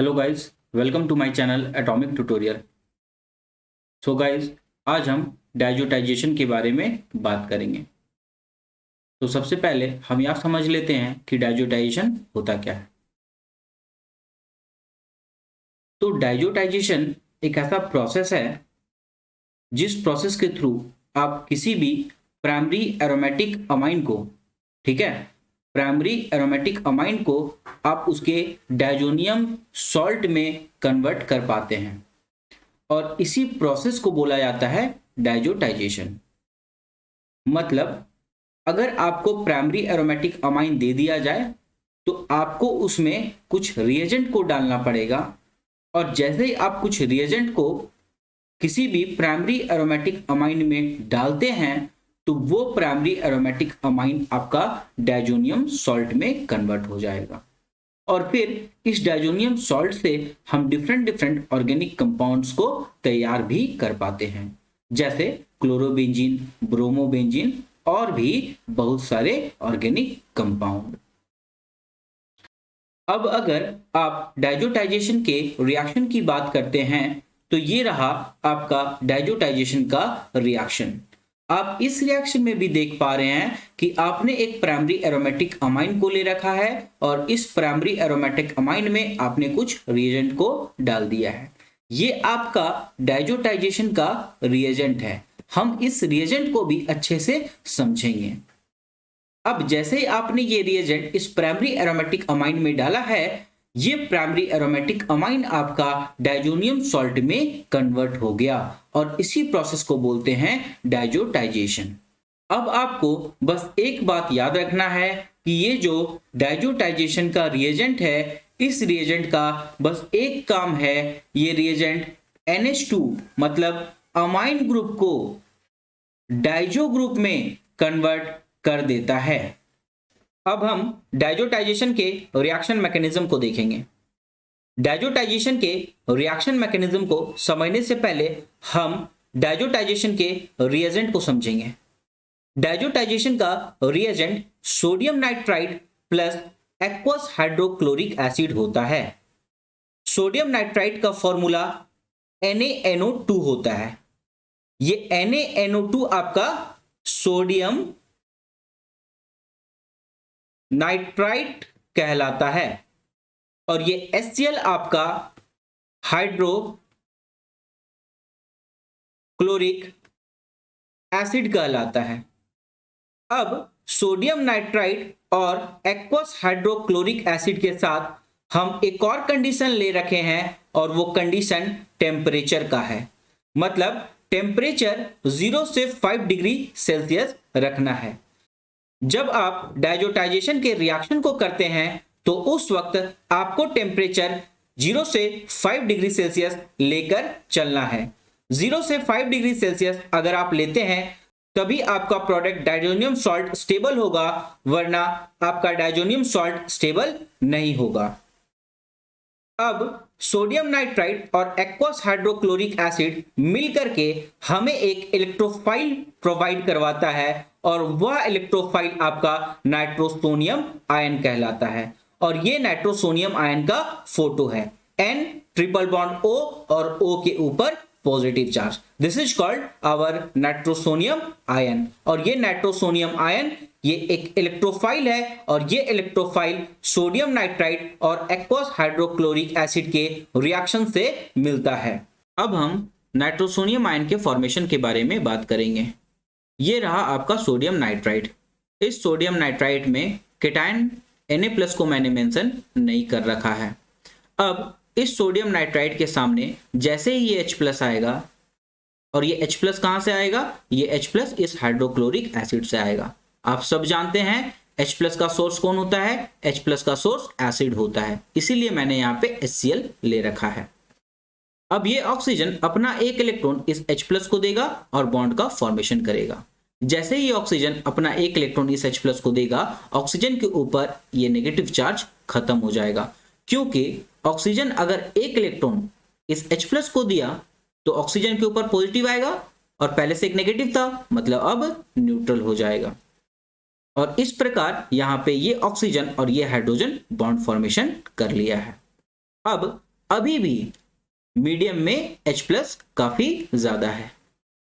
Hello guys, welcome to my channel atomic tutorial. So guys, आज हम डायजोटाइजेशन के बारे में बात करेंगे। तो सबसे पहले हम यह समझ लेते हैं कि डायजोटाइजेशन होता क्या है। तो डायजोटाइजेशन एक ऐसा प्रोसेस है जिस प्रोसेस के थ्रू आप किसी भी प्राइमरी एरोमेटिक अमाइन को, ठीक है, प्राइमरी एरोमेटिक अमाइन को आप उसके डायजोनियम सॉल्ट में कन्वर्ट कर पाते हैं और इसी प्रोसेस को बोला जाता है डायजोटाइजेशन। मतलब अगर आपको प्राइमरी एरोमेटिक अमाइन दे दिया जाए तो आपको उसमें कुछ रिएजेंट को डालना पड़ेगा और जैसे ही आप कुछ रिएजेंट को किसी भी प्राइमरी एरोमेटिक अमाइन में डालते हैं तो वो प्राइमरी एरोमेटिक अमाइन आपका डायजोनियम सॉल्ट में कन्वर्ट हो जाएगा और फिर इस डायजोनियम सॉल्ट से हम डिफरेंट डिफरेंट ऑर्गेनिक कंपाउंड्स को तैयार भी कर पाते हैं, जैसे क्लोरोबेंजीन, ब्रोमोबेंजीन और भी बहुत सारे ऑर्गेनिक कंपाउंड। अब अगर आप डायजोटाइजेशन के रिएक्शन की बात करते हैं तो ये रहा आपका डायजोटाइजेशन का रिएक्शन। आप इस रिएक्शन में भी देख पा रहे हैं कि आपने एक प्राइमरी एरोमेटिक अमाइन को ले रखा है और इस प्राइमरी एरोमेटिक अमाइन में आपने कुछ रिएजेंट को डाल दिया है। ये आपका डायजोटाइजेशन का रिएजेंट है। हम इस रिएजेंट को भी अच्छे से समझेंगे। अब जैसे ही आपने ये रिएजेंट इस प्राइमरी एरोमेटिक अमाइन में डाला है, ये प्राइमरी एरोमेटिक अमाइन आपका डायजोनियम सॉल्ट में कन्वर्ट हो गया और इसी प्रोसेस को बोलते हैं डायजोटाइजेशन। अब आपको बस एक बात याद रखना है कि ये जो डायजोटाइजेशन का रिएजेंट है, इस रिएजेंट का बस एक काम है, ये रिएजेंट NH2 मतलब अमाइन ग्रुप को डायजो ग्रुप में कन्वर्ट कर देता है। अब हम डायजोटाइजेशन के रिएक्शन मैकेनिज्म को देखेंगे। डायजोटाइजेशन के रिएक्शन मैकेनिज्म को समझने से पहले हम डायजोटाइजेशन के रिएजेंट को समझेंगे। डायजोटाइजेशन का reagent sodium nitrite plus aqueous hydrochloric acid होता है। सोडियम नाइट्राइट का फॉर्मूला NaNO2 होता है। ये NaNO2 आपका सोडियम नाइट्राइट कहलाता है और ये HCl आपका हाइड्रोक्लोरिक एसिड कहलाता है। अब सोडियम नाइट्राइट और एक्वस हाइड्रोक्लोरिक एसिड के साथ हम एक और कंडीशन ले रखे हैं और वो कंडीशन टेम्परेचर का है। मतलब टेम्परेचर 0 से 5 डिग्री सेल्सियस रखना है। जब आप डायजोटाइजेशन के रिएक्शन को करते हैं तो उस वक्त आपको टेम्परेचर 0 से 5 डिग्री सेल्सियस लेकर चलना है। 0 से 5 डिग्री सेल्सियस अगर आप लेते हैं तभी आपका प्रोडक्ट डायजोनियम सॉल्ट स्टेबल होगा, वरना आपका डायजोनियम सॉल्ट स्टेबल नहीं होगा। अब सोडियम नाइट्राइट और एक्वस हाइड्रोक्लोरिक एसिड मिलकर के हमें एक इलेक्ट्रोफाइल प्रोवाइड करवाता है और वह इलेक्ट्रोफाइल आपका नाइट्रोसोनियम आयन कहलाता है और ये नाइट्रोसोनियम आयन का फोटो है, N ट्रिपल बॉन्ड O और O के ऊपर positive charge. This is called our nitrosonium ion और ये नाइट्रोसोनियम आयन ये एक इलेक्ट्रोफाइल है और ये इलेक्ट्रोफाइल सोडियम नाइट्राइट और एक्वस हाइड्रोक्लोरिक एसिड के रिएक्शन से मिलता है। अब हम नाइट्रोसोनियम आयन के फॉर्मेशन के बारे में बात करेंगे। ये रहा आपका सोडियम नाइट्राइट। इस सोडियम नाइट्राइट में केटायन Na+ को मैंने मेंशन नहीं कर रखा है। अब इस सोडियम नाइट्राइट के सामने जैसे ही ये H+ आएगा, और ये H+ कहां से आएगा, ये H+ इस हाइड्रोक्लोरिक एसिड से आएगा। आप सब जानते हैं H+ का सोर्स कौन होता है, H+ का सोर्स एसिड होता है, इसीलिए मैंने यहाँ पे HCl ले रखा है। अब ये ऑक्सीजन अपना एक इलेक्ट्रॉन इस H+ को देगा और बॉन्ड का फॉर्मेशन करेगा। जैसे ही ऑक्सीजन अपना एक इलेक्ट्रॉन इस H+ को देगा, ऑक्सीजन के ऊपर ये नेगेटिव चार्ज खत्म हो जाएगा, क्योंकि ऑक्सीजन अगर एक इलेक्ट्रॉन इस H+ को दिया तो ऑक्सीजन के ऊपर पॉजिटिव आएगा और पहले से एक नेगेटिव था, मतलब अब न्यूट्रल हो जाएगा। और इस प्रकार यहाँ पे ये ऑक्सीजन और ये हाइड्रोजन बॉन्ड फॉर्मेशन कर लिया है। अब अभी भी मीडियम में H+ काफी ज्यादा है।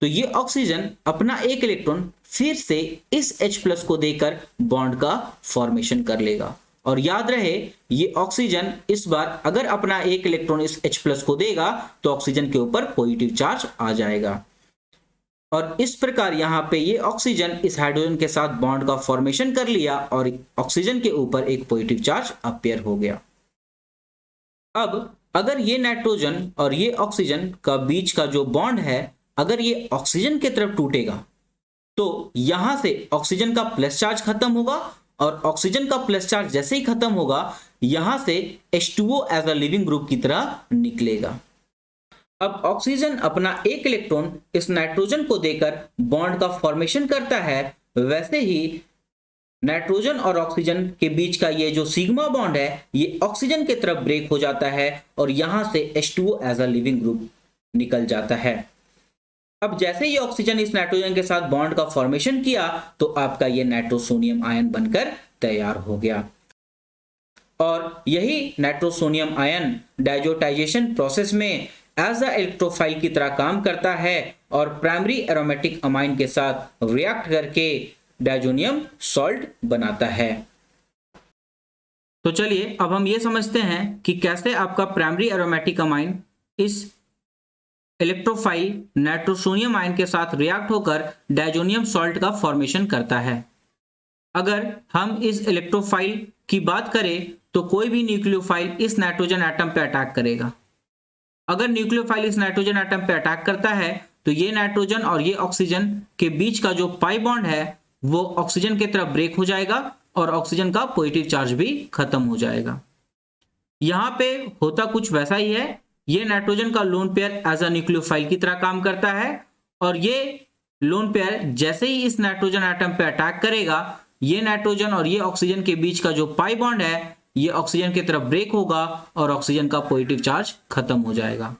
तो ये ऑक्सीजन अपना एक इलेक्ट्रॉन फिर से इस H+ को देकर बॉन्ड का फॉर्मेशन कर लेगा। और याद रहे, ये ऑक्सीजन इस बार अगर अपना एक इलेक्ट्रॉन इस H+ को देगा तो ऑक्सीजन के ऊपर पॉजिटिव चार्ज आ जाएगा। और इस प्रकार यहाँ पे ये ऑक्सीजन इस हाइड्रोजन के साथ बॉन्ड का फॉर्मेशन कर लिया और ऑक्सीजन के ऊपर एक पॉजिटिव चार्ज अपीयर हो गया। अब अगर ये नाइट्रोजन और ये ऑक्सीजन का बीच का जो बॉन्ड है, अगर ये ऑक्सीजन की तरफ टूटेगा तो यहां से ऑक्सीजन का प्लस चार्ज खत्म होगा और ऑक्सीजन का प्लस चार्ज जैसे ही खत्म होगा यहां से H2O as a leaving group की तरह निकलेगा। अब ऑक्सीजन अपना एक इलेक्ट्रॉन इस नाइट्रोजन को देकर बॉन्ड का फॉर्मेशन करता है, वैसे ही नाइट्रोजन और ऑक्सीजन के बीच का ये जो सिग्मा बॉन्ड है ये ऑक्सीजन की तरफ ब्रेक हो जाता है और यहां से H2O as a leaving group निकल जाता है। अब जैसे ही ऑक्सीजन इस नाइट्रोजन के साथ बॉन्ड का फॉर्मेशन किया तो आपका ये नाइट्रोसोनियम आयन बनकर तैयार हो गया। और यही नाइट्रोसोनियम आयन डायजोटाइजेशन प्रोसेस में एज अ इलेक्ट्रोफाइल की तरह काम करता है और प्राइमरी एरोमेटिक अमाइन के साथ रिएक्ट करके डायजोनियम सॉल्ट बनाता है। तो चलिए अब हम ये समझते हैं कि कैसे आपका प्राइमरी एरोमेटिक अमाइन इस इलेक्ट्रोफाइल नाइट्रोसोनियम आयन के साथ रिएक्ट होकर डायजोनियम सॉल्ट का फॉर्मेशन करता है। अगर हम इस इलेक्ट्रोफाइल की बात करें तो कोई भी न्यूक्लियोफाइल इस नाइट्रोजन एटम पे अटैक करेगा। अगर न्यूक्लियोफाइल इस नाइट्रोजन एटम पे अटैक करता है तो ये नाइट्रोजन और ये ऑक्सीजन के बीच का जो पाई बॉन्ड है वो ऑक्सीजन की तरफ ब्रेक हो जाएगा और ऑक्सीजन का पॉजिटिव चार्ज भी खत्म हो जाएगा। यहाँ पे होता कुछ वैसा ही है, ये नाइट्रोजन का lone pair as a nucleophile की तरह काम करता है और ये लोन पेयर जैसे ही इस नाइट्रोजन एटम पे अटैक करेगा ये नाइट्रोजन और ये ऑक्सीजन के बीच का जो पाई बॉन्ड है ये ऑक्सीजन की तरफ ब्रेक होगा और ऑक्सीजन का पॉजिटिव चार्ज खत्म हो जाएगा।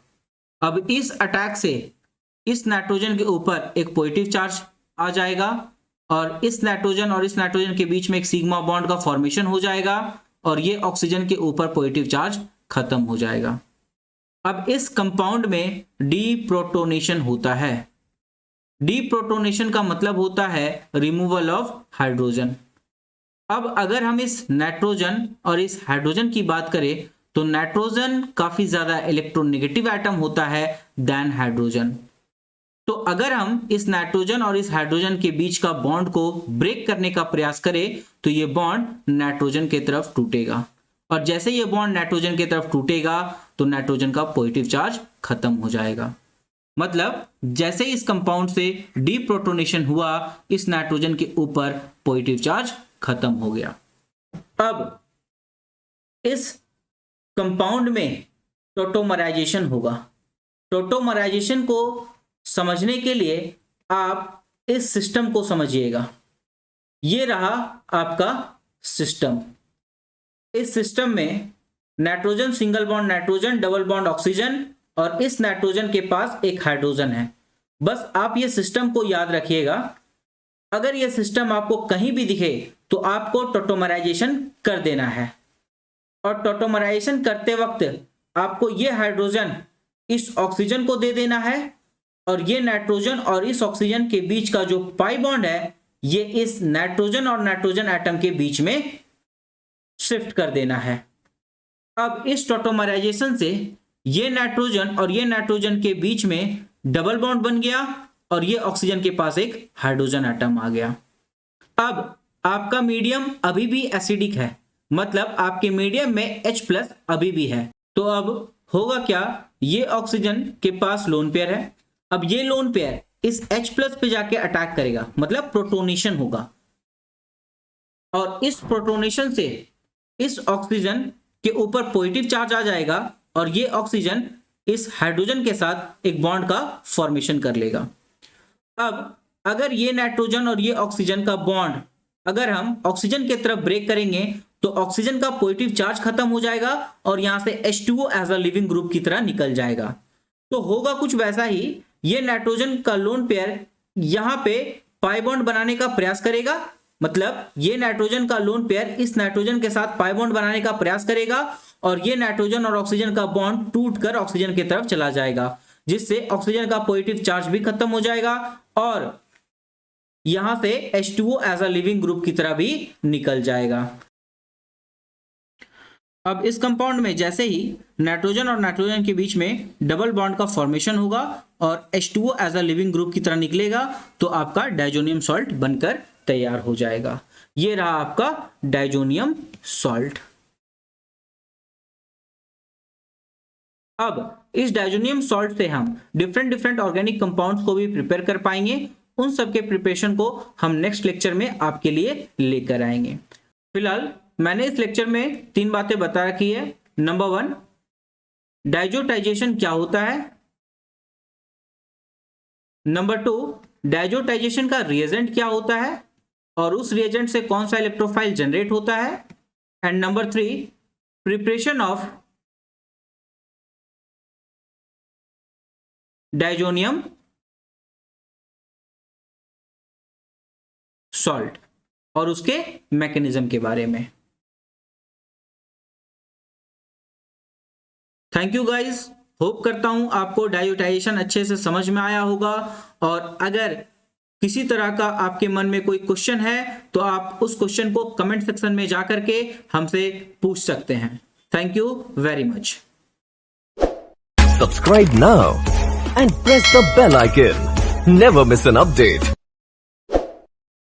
अब इस अटैक से इस नाइट्रोजन के ऊपर एक पॉजिटिव चार्ज आ जाएगा और इस नाइट्रोजन के बीच में एक सिग्मा बॉन्ड का फॉर्मेशन हो जाएगा और ये ऑक्सीजन के ऊपर पॉजिटिव चार्ज खत्म हो जाएगा। अब इस कंपाउंड में डीप्रोटोनेशन होता है। डीप्रोटोनेशन का मतलब होता है रिमूवल ऑफ हाइड्रोजन। अब अगर हम इस नाइट्रोजन और इस हाइड्रोजन की बात करें तो नाइट्रोजन काफी ज्यादा इलेक्ट्रोनेगेटिव एटम होता है देन हाइड्रोजन। तो अगर हम इस नाइट्रोजन और इस हाइड्रोजन के बीच का बॉन्ड को ब्रेक करने का प्रयास करें तो ये बॉन्ड नाइट्रोजन की तरफ टूटेगा और जैसे ये बॉन्ड नाइट्रोजन की तरफ टूटेगा तो नाइट्रोजन का पॉजिटिव चार्ज खत्म हो जाएगा। मतलब जैसे इस कंपाउंड से डीप्रोटोनेशन हुआ इस नाइट्रोजन के ऊपर पॉजिटिव चार्ज खत्म हो गया। अब इस कंपाउंड में टोटोमराइजेशन होगा। टोटोमराइजेशन को समझने के लिए आप इस सिस्टम को समझिएगा। ये रहा आपका सिस्टम। इस सिस्टम में nitrogen single bond nitrogen, double bond oxygen और इस नाइट्रोजन के पास एक हाइड्रोजन है। बस आप ये सिस्टम को याद रखिएगा। अगर ये सिस्टम आपको कहीं भी दिखे तो आपको टोटोमराइजेशन कर देना है और टोटोमराइजेशन करते वक्त आपको ये हाइड्रोजन इस ऑक्सीजन को दे देना है और ये नाइट्रोजन और इस ऑक्सीजन के बीच का जो पाई बॉन्ड है ये इस नाइट्रोजन और नाइट्रोजन एटम के बीच में शिफ्ट कर देना है। अब इस टोटोमराइजेशन से ये नाइट्रोजन और ये नाइट्रोजन के बीच में डबल बॉन्ड बन गया और ये ऑक्सीजन के पास एक हाइड्रोजन एटम आ गया। अब आपका मीडियम अभी भी एसिडिक है, मतलब आपके मीडियम में H+ अभी भी है। तो अब होगा क्या, ये ऑक्सीजन के पास लोन पेयर है। अब ये लोन पेयर इस H+ पे जाके अटैक करेगा, मतलब प्रोटोनेशन होगा और इस प्रोटोनेशन से इस ऑक्सीजन के ऊपर पॉजिटिव चार्ज आ जाएगा और ये ऑक्सीजन इस हाइड्रोजन के साथ एक बॉन्ड का फॉर्मेशन कर लेगा। अब अगर ये नाइट्रोजन और ये ऑक्सीजन का बॉन्ड अगर हम ऑक्सीजन की तरफ ब्रेक करेंगे तो ऑक्सीजन का पॉजिटिव चार्ज खत्म हो जाएगा और यहां से H2O as a leaving group की तरह निकल जाएगा। तो होगा कुछ वैसा ही, ये नाइट्रोजन का लोन पेयर यहां पे पाई बॉन्ड बनाने का प्रयास करेगा मतलब ये नाइट्रोजन का लोन पेयर इस नाइट्रोजन के साथ पाई बॉन्ड बनाने का प्रयास करेगा और ये नाइट्रोजन और ऑक्सीजन का बॉन्ड टूटकर ऑक्सीजन की तरफ चला जाएगा, जिससे ऑक्सीजन का पॉजिटिव चार्ज भी खत्म हो जाएगा और यहां से H2O as a leaving group की तरह भी निकल जाएगा। अब इस कंपाउंड में जैसे ही नाइट्रोजन और नाइट्रोजन के बीच में डबल बॉन्ड का फॉर्मेशन होगा और H2O as a leaving group की तरह निकलेगा तो आपका डाइजोनियम सॉल्ट बनकर तैयार हो जाएगा। ये रहा आपका डाइजोनियम सॉल्ट। अब इस डाइजोनियम सॉल्ट से हम डिफरेंट ऑर्गेनिक कंपाउंड्स को भी प्रिपेयर कर पाएंगे। उन सब के प्रिपरेशन को हम नेक्स्ट लेक्चर में आपके लिए लेकर आएंगे। फिलहाल मैंने इस लेक्चर में 3 बातें बता रखी है। नंबर 1, डाइजोटाइजेशन क्या होता है। नंबर 2, डाइजोटाइजेशन का रिएजेंट क्या होता है और उस रिएजेंट से कौन सा इलेक्ट्रोफाइल जनरेट होता है। And number 3, preparation of diazonium salt और उसके मैकेनिज्म के बारे में। थैंक यू गाइस, होप करता हूं आपको डाइजोटाइजेशन अच्छे से समझ में आया होगा और अगर किसी तरह का आपके मन में कोई क्वेश्चन है तो आप उस क्वेश्चन को कमेंट सेक्शन में जाकर के हमसे पूछ सकते हैं। Thank you very much. Subscribe now and press the bell icon. Never miss an update.